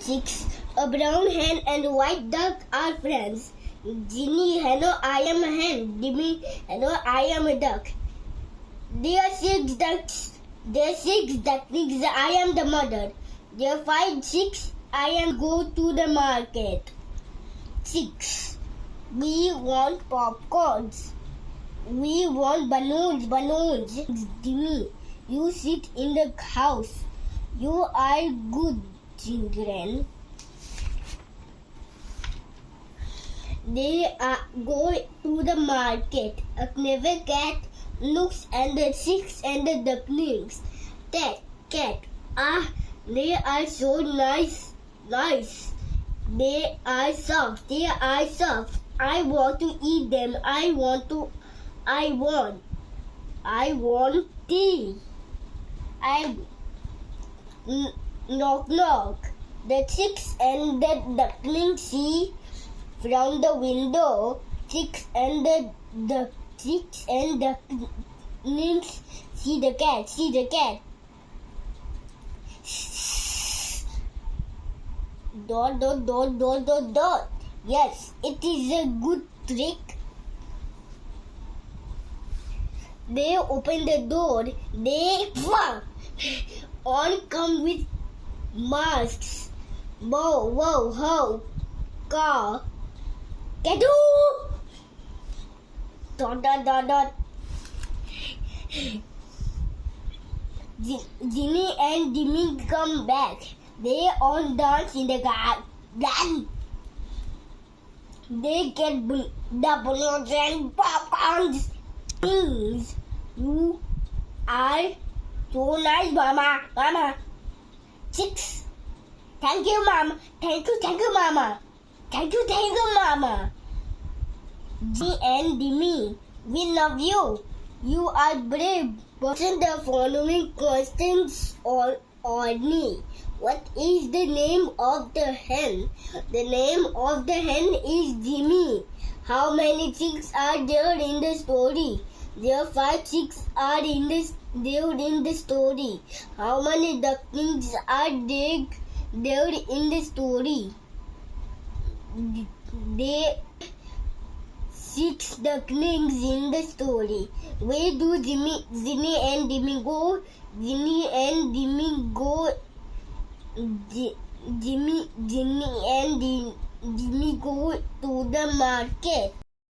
chicks, a brown hen and a white duck are friends. Ginny, hello, I am a hen. Jimmy, hello, I am a duck. There are six ducks. There are six ducklings. I am the mother. There are 5 chicks. I am go to the market. 6. We want popcorns. We want balloons. Jimmy, you sit in the house. You are good children. They go to the market. A clever cat looks at the chicks and the ducklings. Cat, they are so nice. They are soft. I want to eat them. I want tea. Knock. The chicks and the ducklings see from the window. Chicks and ducklings see the cat. Dot. Yes, it is a good trick. They open the door. They all come with masks. Whoa, ho, car, Kadu! Dot. Ginny and Jimmy come back. They all dance in the garden. They get the balloons and popcorns. You are so nice, Mama. 6. Thank you, Mama. Thank you, Mama. Thank you, Mama. G and Dimi, we love you. You are brave. Answer the following questions on me. What is the name of the hen? The name of the hen is Jimmy. How many chicks are there in the story? There are 5 chicks are in the story. How many ducklings are there in the story? There 6 ducklings in the story. Where do Ginny and Jimmy go? Ginny and Jimmy go to the market.